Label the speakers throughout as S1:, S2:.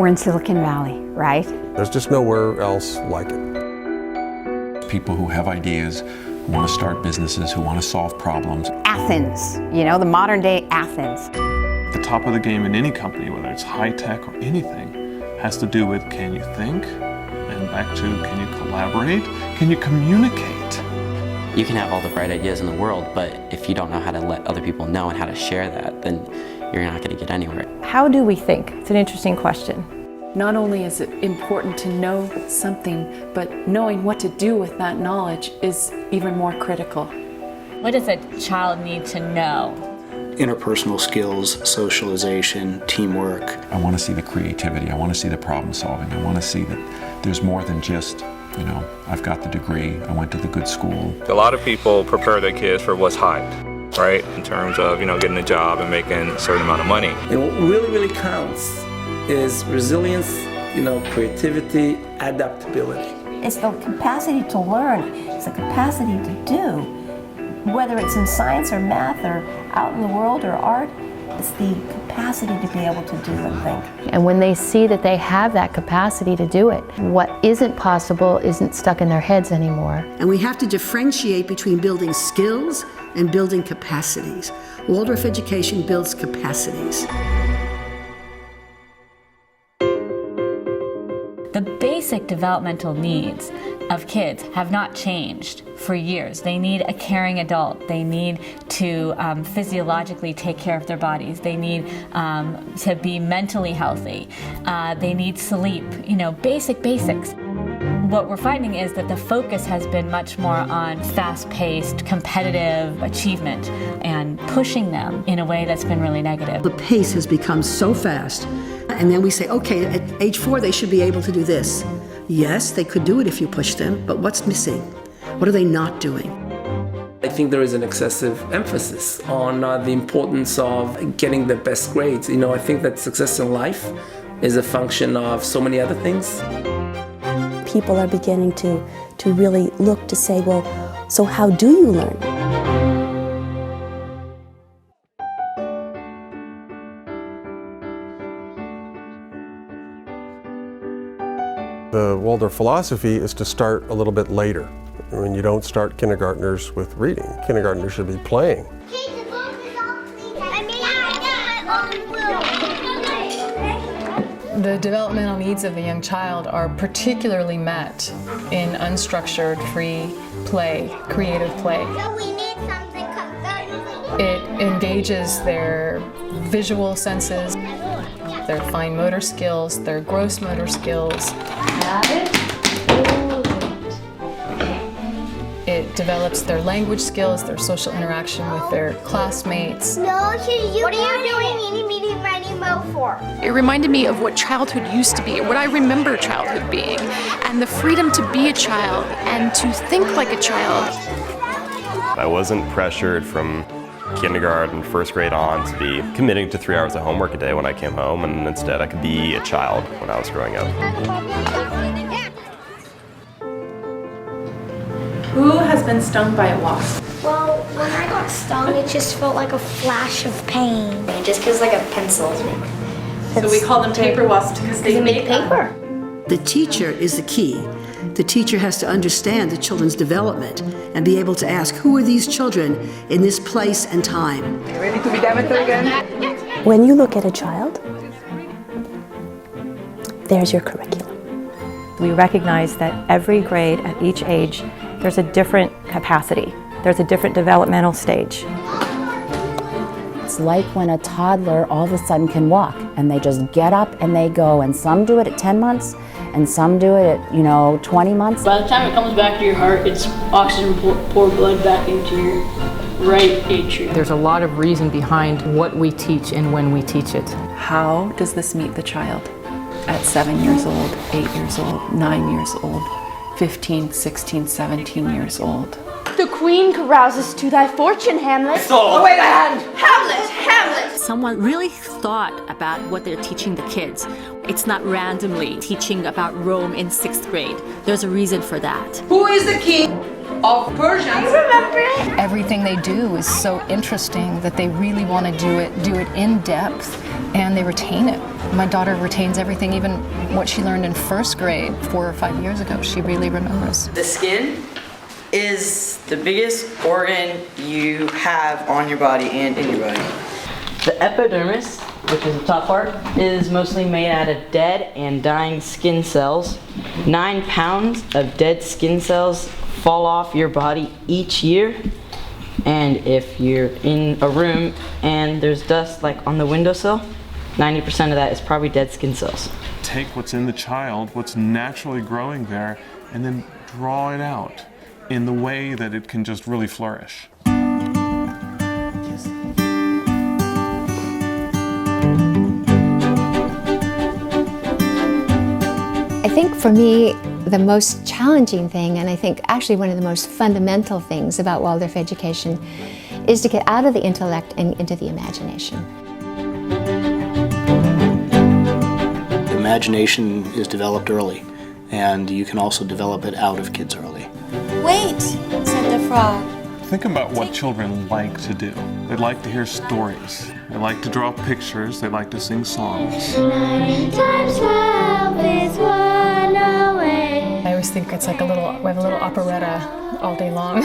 S1: We're in Silicon Valley, right?
S2: There's just nowhere else like it.
S3: People who have ideas, who want to start businesses, who want to solve problems.
S1: Athens, you know, the modern day Athens.
S4: The top of the game in any company, whether it's high tech or anything, has to do with can you think? And back to can you collaborate? Can you communicate?
S5: You can have all the bright ideas in the world, but if you don't know how to let other people know and how to share that, then you're not going to get anywhere.
S6: How do we think? It's an interesting question.
S7: Not only is it important to know something, but knowing what to do with that knowledge is even more critical.
S8: What does a child need to know?
S9: Interpersonal skills, socialization, teamwork.
S3: I want to see the creativity. I want to see the problem solving. I want to see that there's more than just, you know, I've got the degree, I went to the good school.
S10: A lot of people prepare their kids for what's hyped, right? In terms of, you know, getting a job and making a certain amount of money.
S11: And what really counts is resilience, you know, creativity, adaptability.
S12: It's the capacity to learn. It's the capacity to do. Whether it's in science or math or out in the world or art, it's the capacity to be able to do and think.
S6: And when they see that they have that capacity to do it, what isn't possible isn't stuck in their heads anymore.
S13: And we have to differentiate between building skills and building capacities. Waldorf education builds capacities.
S8: The basic developmental needs of kids have not changed for years. They need a caring adult. They need to physiologically take care of their bodies. They need to be mentally healthy. They need sleep, you know, basics. What we're finding is that the focus has been much more on fast-paced, competitive achievement and pushing them in a way that's been really negative.
S13: The pace has become so fast. And then we say, okay, at age 4, they should be able to do this. Yes, they could do it if you push them, but what's missing? What are they not doing?
S11: I think there is an excessive emphasis on the importance of getting the best grades. You know, I think that success in life is a function of so many other things.
S12: People are beginning to really look to say, well, so how do you learn?
S2: The Waldorf philosophy is to start a little bit later. I mean, you don't start kindergartners with reading. Kindergartners should be playing.
S7: The developmental needs of the young child are particularly met in unstructured, free play, creative play. It engages their visual senses, their fine motor skills, their gross motor skills. It develops their language skills, their social interaction with their classmates.
S14: No, what are you doing any meeting writing mode for?
S15: It reminded me of what childhood used to be, what I remember childhood being, and the freedom to be a child and to think like a child.
S16: I wasn't pressured from kindergarten, first grade on to be committing to 3 hours of homework a day when I came home, and instead I could be a child when I was growing up.
S7: Who has been stung by a wasp?
S14: Well, when I got stung, it just felt like a flash of pain.
S17: It just feels like a pencil.
S7: So we call them paper wasps because they
S14: make paper.
S13: The teacher is the key. The teacher has to understand the children's development and be able to ask, who are these children in this place and time?
S12: Ready to be Demeter again? When you look at a child, there's your curriculum.
S6: We recognize that every grade at each age, there's a different capacity. There's a different developmental stage.
S1: It's like when a toddler all of a sudden can walk and they just get up and they go, and some do it at 10 months and some do it at, 20 months.
S17: By the time it comes back to your heart, it's oxygen pour blood back into your right atrium.
S7: There's a lot of reason behind what we teach and when we teach it. How does this meet the child at 7 years old, 8 years old, 9 years old, 15, 16, 17 years old?
S14: The queen carouses to thy fortune, Hamlet.
S18: Oh, wait a hand!
S14: Hamlet!
S19: Someone really thought about what they're teaching the kids. It's not randomly teaching about Rome in 6th grade. There's a reason for that.
S18: Who is the king?
S15: of Persians.
S14: I remember it.
S15: Everything they do is so interesting that they really want to do it in depth, and they retain it. My daughter retains everything, even what she learned in first grade 4 or 5 years ago. She really remembers.
S18: The skin is the biggest organ you have on your body and in your body. The epidermis, which is the top part, is mostly made out of dead and dying skin cells. 9 pounds of dead skin cells fall off your body each year. And if you're in a room and there's dust like on the windowsill, 90% of that is probably dead skin cells.
S4: Take what's in the child, what's naturally growing there, and then draw it out in the way that it can just really flourish.
S20: I think for me, the most challenging thing, and I think actually one of the most fundamental things about Waldorf education, is to get out of the intellect and into the imagination.
S9: Imagination is developed early, and you can also develop it out of kids early.
S12: Wait, said the frog.
S4: Think about what children like to do. They like to hear stories. They like to draw pictures. They like to sing songs.
S14: 9 times 12 is 108.
S15: I always think it's like we have a little operetta all day long.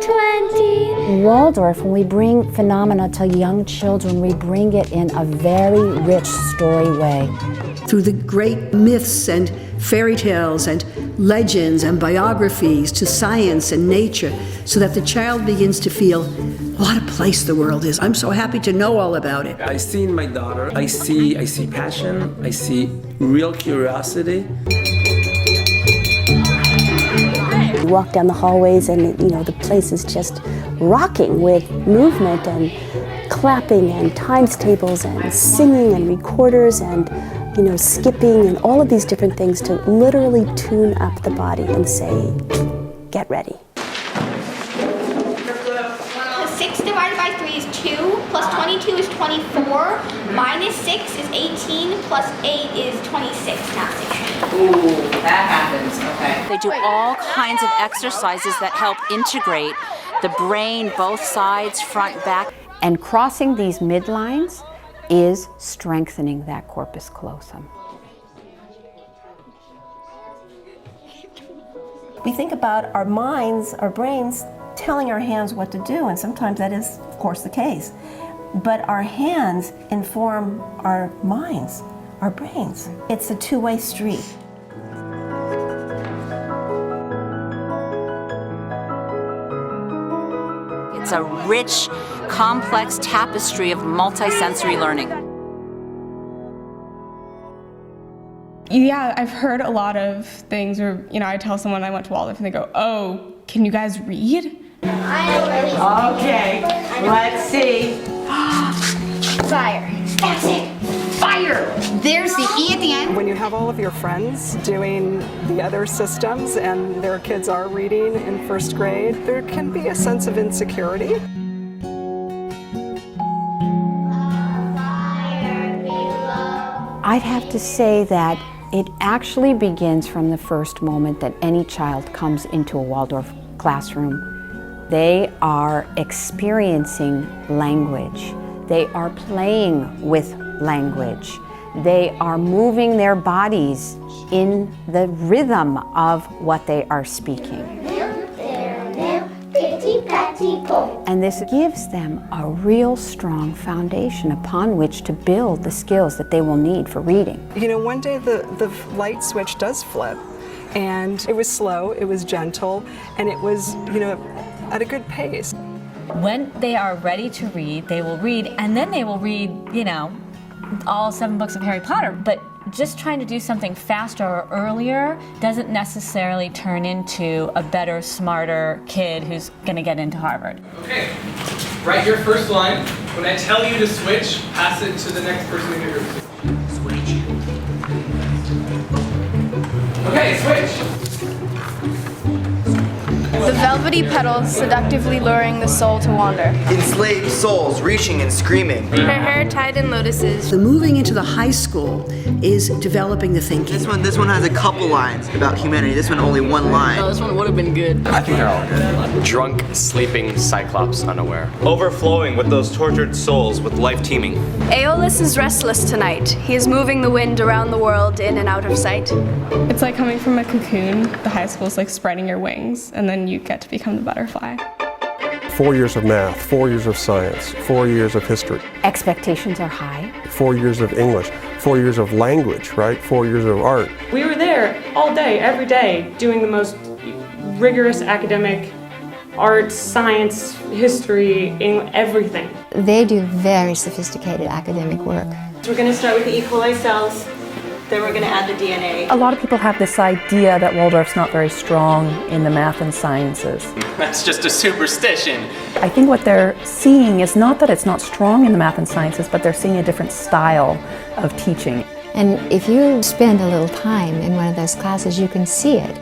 S14: 20.
S1: Waldorf, when we bring phenomena to young children, we bring it in a very rich story way.
S13: Through the great myths and fairy tales and legends and biographies to science and nature, so that the child begins to feel what a place the world is. I'm so happy to know all about it.
S11: I see in my daughter, I see passion, I see real curiosity.
S21: You walk down the hallways and the place is just rocking with movement and clapping and times tables and singing and recorders and skipping and all of these different things to literally tune up the body and say, get ready.
S14: 6 divided by 3 is 2, plus 22 is 24, minus 6 is 18, plus 8 is 26, not 16.
S19: Ooh, that happens, okay. They do all kinds of exercises that help integrate the brain, both sides, front, back.
S1: And crossing these midlines is strengthening that corpus callosum.
S12: We think about our minds, our brains, telling our hands what to do, and sometimes that is, of course, the case. But our hands inform our minds, our brains. It's a two-way street.
S19: It's a rich, complex tapestry of multisensory learning.
S22: Yeah, I've heard a lot of things where, I tell someone I went to Waldorf and they go, oh, can you guys read?
S18: Okay, let's see.
S14: Fire. That's it. Fire.
S23: There's the E at the end.
S24: When you have all of your friends doing the other systems and their kids are reading in first grade, there can be a sense of insecurity.
S1: I'd have to say that it actually begins from the first moment that any child comes into a Waldorf classroom. They are experiencing language. They are playing with language. They are moving their bodies in the rhythm of what they are speaking. And this gives them a real strong foundation upon which to build the skills that they will need for reading.
S24: One day the light switch does flip, and it was slow, it was gentle, and it was, at a good pace.
S8: When they are ready to read, they will read, and then they will read, all 7 books of Harry Potter. But just trying to do something faster or earlier doesn't necessarily turn into a better, smarter kid who's going to get into Harvard.
S25: Okay, write your first line. When I tell you to switch, pass it to the next person in your group. Switch. Okay, switch.
S2: The velvety petals seductively luring the soul to wander.
S3: Enslaved souls reaching and screaming.
S2: Her hair tied in lotuses.
S13: The moving into the high school is developing the thinking.
S3: This one has a couple lines about humanity. This one only one line.
S18: Oh, this one would have been good.
S5: I think they're all good. Drunk, sleeping, Cyclops unaware. Overflowing with those tortured souls with life teeming.
S2: Aeolus is restless tonight. He is moving the wind around the world in and out of sight.
S22: It's like coming from a cocoon. The high school is like spreading your wings, and then you get to become the butterfly.
S10: 4 years of math, 4 years of science, 4 years of history.
S1: Expectations are high.
S10: 4 years of English, 4 years of language, right? 4 years of art.
S16: We were there all day, every day, doing the most rigorous academic art, science, history, everything.
S20: They do very sophisticated academic work.
S26: We're going to start with the E. coli cells, then we're going to add the DNA.
S6: A lot of people have this idea that Waldorf's not very strong in the math and sciences.
S5: That's just a superstition.
S6: I think what they're seeing is not that it's not strong in the math and sciences, but they're seeing a different style of teaching.
S20: And if you spend a little time in one of those classes, you can see it.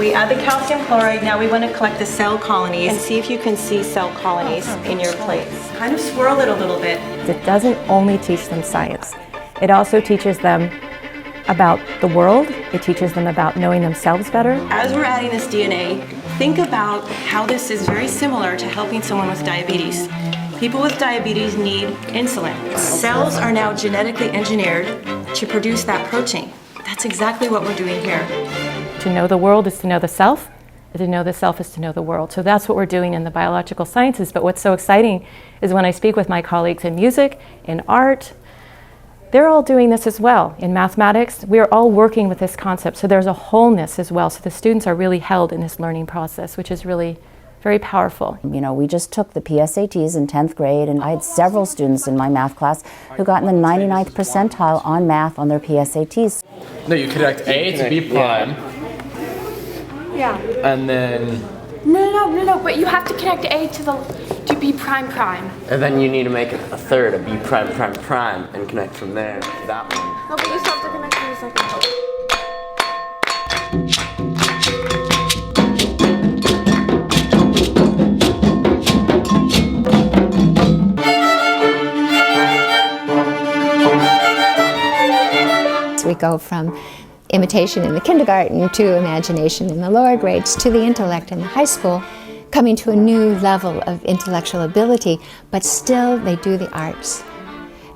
S26: We add the calcium chloride. Now we want to collect the cell colonies and see if you can see cell colonies in your plates. Kind of swirl it a little bit.
S6: It doesn't only teach them science. It also teaches them about the world. It teaches them about knowing themselves better.
S26: As we're adding this DNA, think about how this is very similar to helping someone with diabetes. People with diabetes need insulin. Cells are now genetically engineered to produce that protein. That's exactly what we're doing here.
S6: To know the world is to know the self, and to know the self is to know the world. So that's what we're doing in the biological sciences. But what's so exciting is when I speak with my colleagues in music, in art, they're all doing this as well. In mathematics, we're all working with this concept. So there's a wholeness as well. So the students are really held in this learning process, which is really very powerful.
S1: You know, we just took the PSATs in 10th grade, and I had several students in my math class who got in the 99th percentile on math on their PSATs.
S5: No, you connect A to B prime.
S22: Yeah.
S5: And then...
S22: No, but you have to connect A to B prime prime.
S5: And then you need to make a third, a B prime prime prime, and connect from there to that one.
S22: No, but you still have to connect to the second one.
S20: So we go from imitation in the kindergarten to imagination in the lower grades to the intellect in the high school, coming to a new level of intellectual ability, but still they do the arts.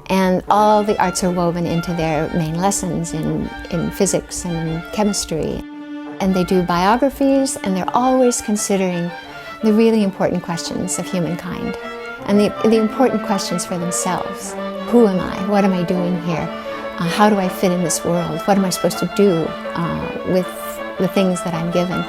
S20: And all the arts are woven into their main lessons in physics and in chemistry. And they do biographies, and they're always considering the really important questions of humankind and the important questions for themselves. Who am I? What am I doing here? How do I fit in this world? What am I supposed to do with the things that I'm given?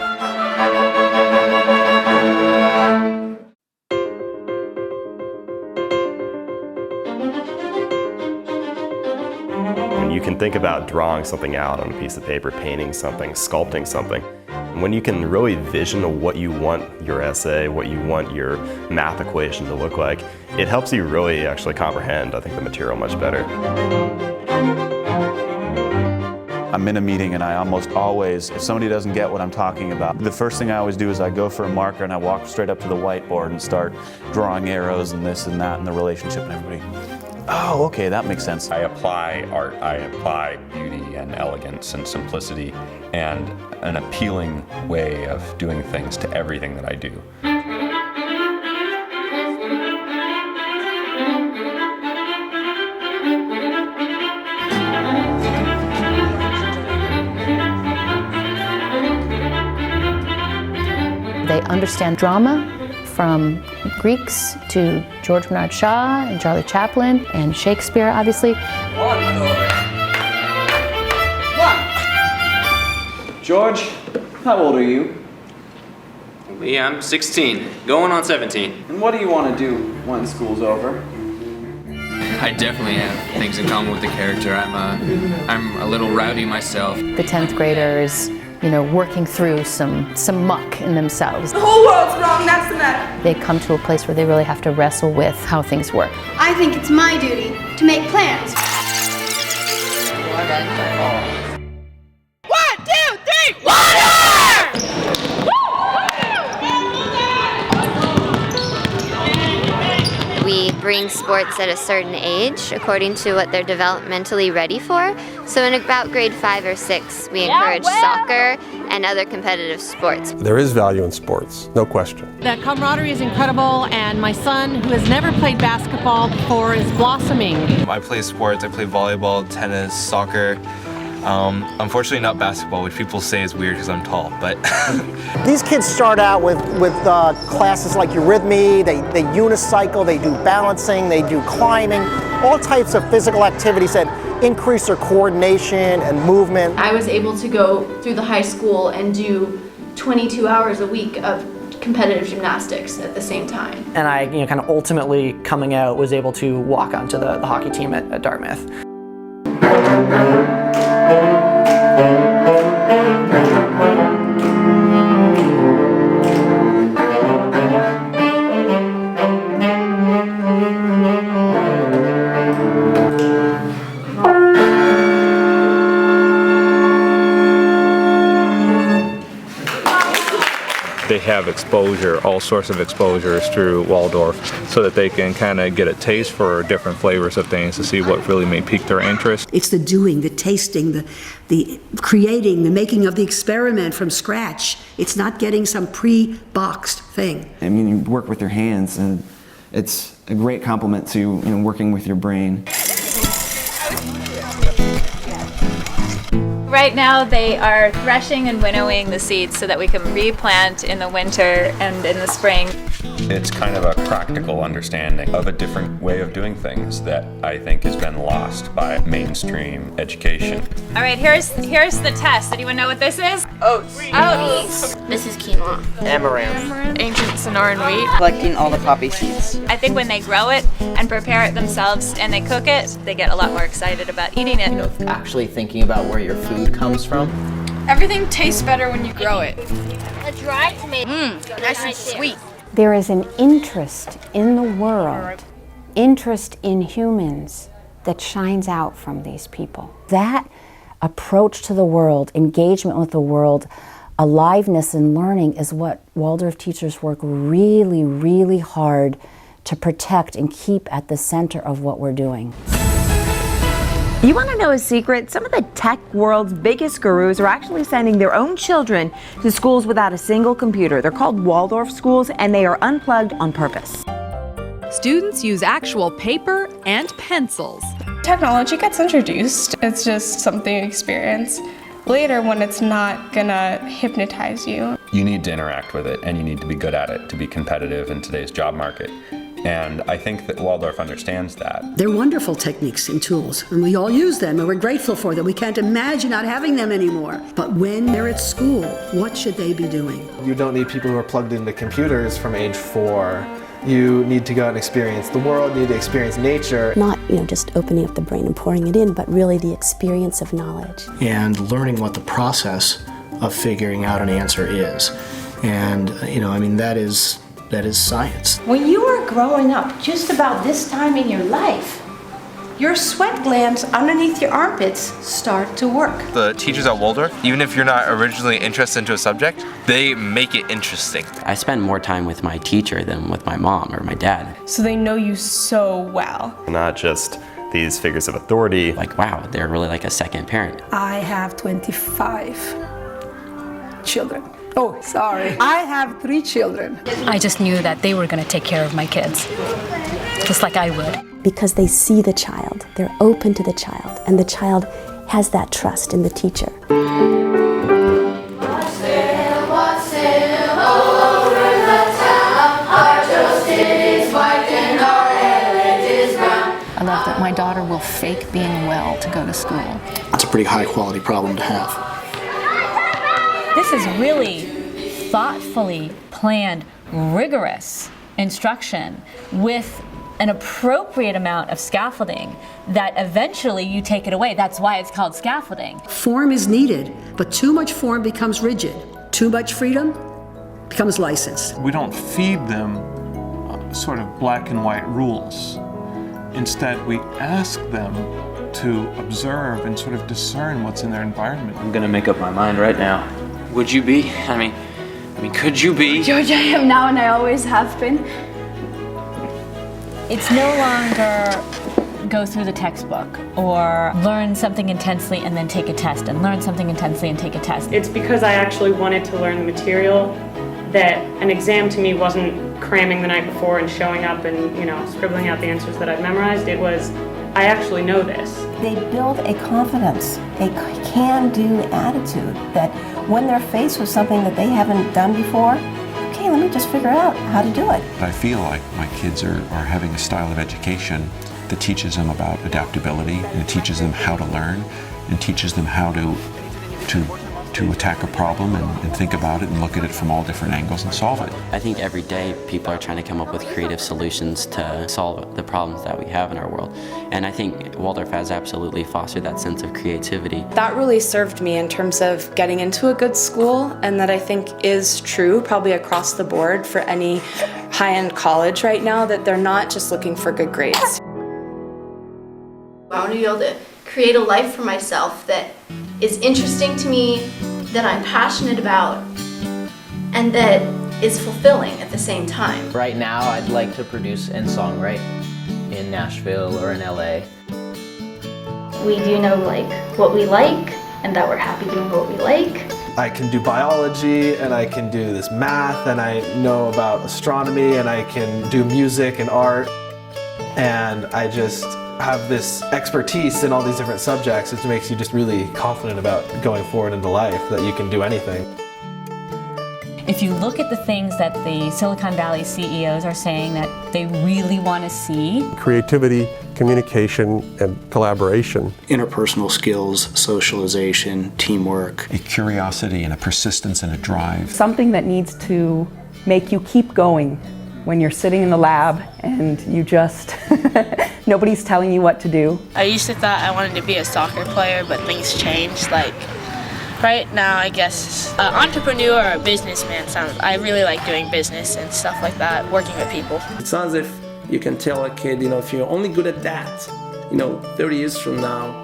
S27: When you can think about drawing something out on a piece of paper, painting something, sculpting something, and when you can really vision what you want your essay, what you want your math equation to look like, it helps you really actually comprehend, I think, the material much better.
S28: I'm in a meeting and I almost always, if somebody doesn't get what I'm talking about, the first thing I always do is I go for a marker and I walk straight up to the whiteboard and start drawing arrows and this and that and the relationship and everybody. Oh, okay, that makes sense.
S29: I apply art, I apply beauty and elegance and simplicity and an appealing way of doing things to everything that I do.
S30: They understand drama from Greeks to George Bernard Shaw and Charlie Chaplin and Shakespeare, obviously.
S5: George, how old are you? Yeah, I'm 16, going on 17.
S31: And what do you want to do when school's over?
S5: I definitely have things in common with the character. I'm a little rowdy myself.
S30: The 10th graders, you know, working through some muck in themselves.
S23: The whole world's wrong, that's the matter.
S30: They come to a place where they really have to wrestle with how things work.
S23: I think it's my duty to make plans. 1, 2, 3, water!
S4: doing sports at a certain age according to what they're developmentally ready for. So in about grade 5 or 6, we encourage soccer and other competitive sports.
S10: There is value in sports, no question.
S7: The camaraderie is incredible, and my son, who has never played basketball before, is blossoming.
S9: I play sports. I play volleyball, tennis, soccer. Unfortunately not basketball, which people say is weird because I'm tall, but...
S11: These kids start out with classes like Eurythmy, they unicycle, they do balancing, they do climbing, all types of physical activities that increase their coordination and movement.
S12: I was able to go through the high school and do 22 hours a week of competitive gymnastics at the same time.
S14: And I, kind of ultimately coming out, was able to walk onto the hockey team at Dartmouth.
S15: They have exposure, all sorts of exposures through Waldorf, so that they can kind of get a taste for different flavors of things to see what really may pique their interest.
S13: It's the doing, the tasting, the creating, the making of the experiment from scratch. It's not getting some pre-boxed thing.
S17: I mean, you work with your hands, and it's a great complement to working with your brain.
S19: Right now they are threshing and winnowing the seeds so that we can replant in the winter and in the spring.
S29: It's kind of a practical understanding of a different way of doing things that I think has been lost by mainstream education.
S19: All right, here's the test. Anyone know what this is?
S18: Oats.
S19: Oats.
S23: This is quinoa.
S18: Amaranth.
S19: Ancient Sonoran wheat.
S18: Collecting all the poppy seeds.
S19: I think when they grow it and prepare it themselves and they cook it, they get a lot more excited about eating it.
S21: Actually thinking about where your food comes from.
S22: Everything tastes better when you grow it.
S23: A dry tomato. Nice and sweet.
S1: There is an interest in the world, interest in humans that shines out from these people. That approach to the world, engagement with the world, aliveness and learning is what Waldorf teachers work really, really hard to protect and keep at the center of what we're doing.
S24: You want to know a secret? Some of the tech world's biggest gurus are actually sending their own children to schools without a single computer. They're called Waldorf schools, and they are unplugged on purpose.
S32: Students use actual paper and pencils.
S22: Technology gets introduced. It's just something to experience later when it's not gonna hypnotize you.
S29: You need to interact with it, and you need to be good at it to be competitive in today's job market. And I think that Waldorf understands that.
S13: They're wonderful techniques and tools, and we all use them, and we're grateful for them. We can't imagine not having them anymore. But when they're at school, what should they be doing?
S31: You don't need people who are plugged into computers from age 4. You need to go out and experience the world, you need to experience nature.
S33: Not, just opening up the brain and pouring it in, but really the experience of knowledge.
S34: And learning what the process of figuring out an answer is. And, that is science.
S22: When you are growing up, just about this time in your life, your sweat glands underneath your armpits start to work.
S9: The teachers at Waldorf, even if you're not originally interested into a subject, they make it interesting.
S35: I spend more time with my teacher than with my mom or my dad.
S22: So they know you so well.
S27: Not just these figures of authority.
S35: Like, wow, they're really like a second parent.
S36: I have 25 children. Oh, sorry. I have 3 children.
S30: I just knew that they were going to take care of my kids, just like I would.
S33: Because they see the child, they're open to the child, and the child has that trust in the teacher.
S30: I love that my daughter will fake being well to go to school.
S34: That's a pretty high quality problem to have.
S8: This is really thoughtfully planned, rigorous instruction with an appropriate amount of scaffolding that eventually you take it away. That's why it's called scaffolding.
S13: Form is needed, but too much form becomes rigid. Too much freedom becomes license.
S10: We don't feed them sort of black and white rules. Instead, we ask them to observe and sort of discern what's in their environment.
S31: I'm gonna make up my mind right now. Would you be? I mean, could you be?
S2: George, I am now and I always have been.
S8: It's no longer go through the textbook or learn something intensely and then take a test and learn something intensely and take a test.
S3: It's because I actually wanted to learn the material that an exam to me wasn't cramming the night before and showing up and, scribbling out the answers that I've memorized. It was, I actually know this.
S22: They build a confidence, a can-do attitude that when they're faced with something that they haven't done before, okay, let me just figure out how to do it.
S4: I feel like my kids are having a style of education that teaches them about adaptability, and it teaches them how to learn, and teaches them how to attack a problem and think about it and look at it from all different angles and solve it.
S35: I think every day people are trying to come up with creative solutions to solve the problems that we have in our world. And I think Waldorf has absolutely fostered that sense of creativity.
S5: That really served me in terms of getting into a good school, and that I think is true probably across the board for any high-end college right now, that they're not just looking for good grades.
S23: I want to be able to create a life for myself that is interesting to me, that I'm passionate about, and that is fulfilling at the same time.
S21: Right now, I'd like to produce and songwrite in Nashville or in LA.
S6: We do know what we like, and that we're happy doing what we like.
S31: I can do biology, and I can do this math, and I know about astronomy, and I can do music and art, and I just have this expertise in all these different subjects. It makes you just really confident about going forward into life, that you can do anything.
S8: If you look at the things that the Silicon Valley CEOs are saying that they really want to see,
S7: creativity, communication, and collaboration.
S34: Interpersonal skills, socialization, teamwork.
S31: A curiosity and a persistence and a drive.
S36: Something that needs to make you keep going when you're sitting in the lab and you just, nobody's telling you what to do.
S23: I used to thought I wanted to be a soccer player, but things changed. Right now, I guess, entrepreneur or a businessman I really like doing business and stuff like that, working with people.
S11: It sounds as if you can tell a kid, if you're only good at that, 30 years from now,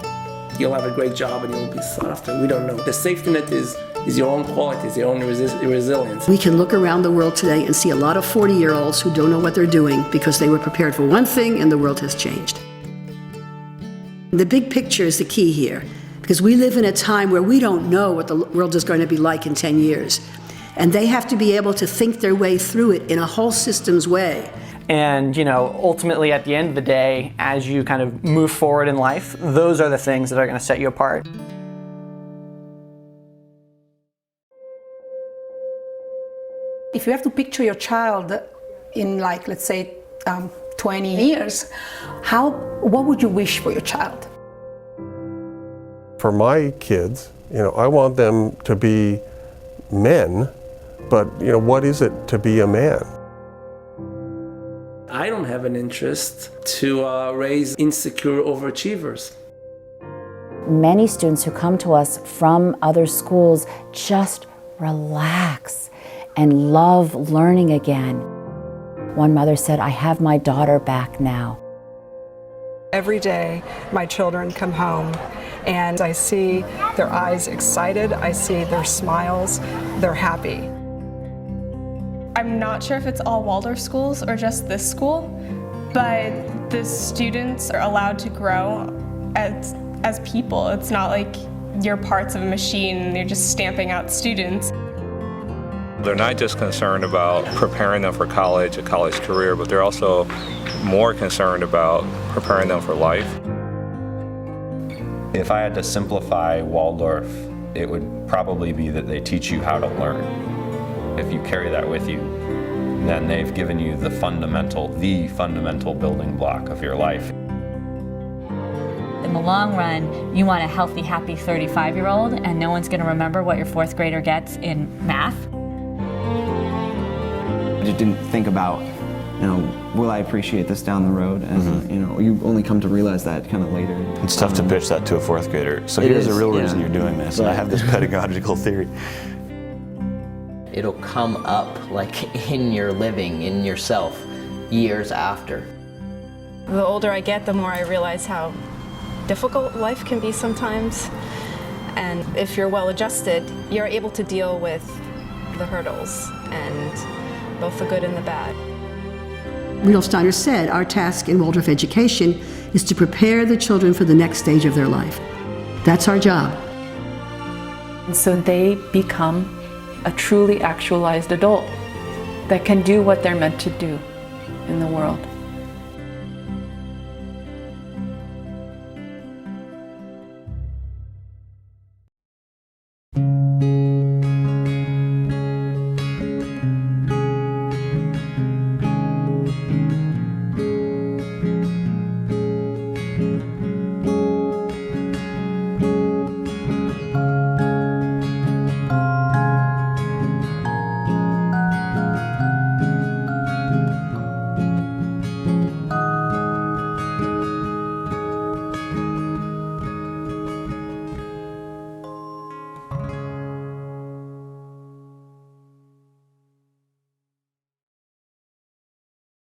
S11: you'll have a great job and you'll be sought after. We don't know. The safety net is your own qualities, your own resilience.
S13: We can look around the world today and see a lot of 40-year-olds who don't know what they're doing because they were prepared for one thing and the world has changed. The big picture is the key here, because we live in a time where we don't know what the world is going to be like in 10 years. And they have to be able to think their way through it in a whole systems way.
S12: And, ultimately at the end of the day, as you kind of move forward in life, those are the things that are going to set you apart.
S36: If you have to picture your child in let's say 20 years, what would you wish for your child?
S7: For my kids, I want them to be men, but what is it to be a man?
S11: I don't have an interest to raise insecure overachievers.
S1: Many students who come to us from other schools just relax and love learning again. One mother said, "I have my daughter back now."
S36: Every day, my children come home and I see their eyes excited, I see their smiles, they're happy.
S14: I'm not sure if it's all Waldorf schools or just this school, but the students are allowed to grow as people. It's not like you're parts of a machine and you're just stamping out students.
S29: They're not just concerned about preparing them for college, a college career, but they're also more concerned about preparing them for life. If I had to simplify Waldorf, it would probably be that they teach you how to learn. If you carry that with you, then they've given you the fundamental building block of your life.
S8: in the long run, you want a healthy, happy 35-year-old, and no one's going to remember what your fourth grader gets in math.
S15: I just didn't think about, will I appreciate this down the road? And you only come to realize that kind of later.
S16: It's tough to pitch that to a fourth grader. So here's the real reason you're doing this. And I have this pedagogical theory.
S21: It'll come up like in your living, in yourself, years after.
S17: The older I get, the more I realize how difficult life can be sometimes. And if you're well adjusted, you're able to deal with the hurdles and both the good and the bad.
S13: Rudolf Steiner said, our task in Waldorf education is to prepare the children for the next stage of their life. That's our job.
S2: And so they become a truly actualized adult that can do what they're meant to do in the world.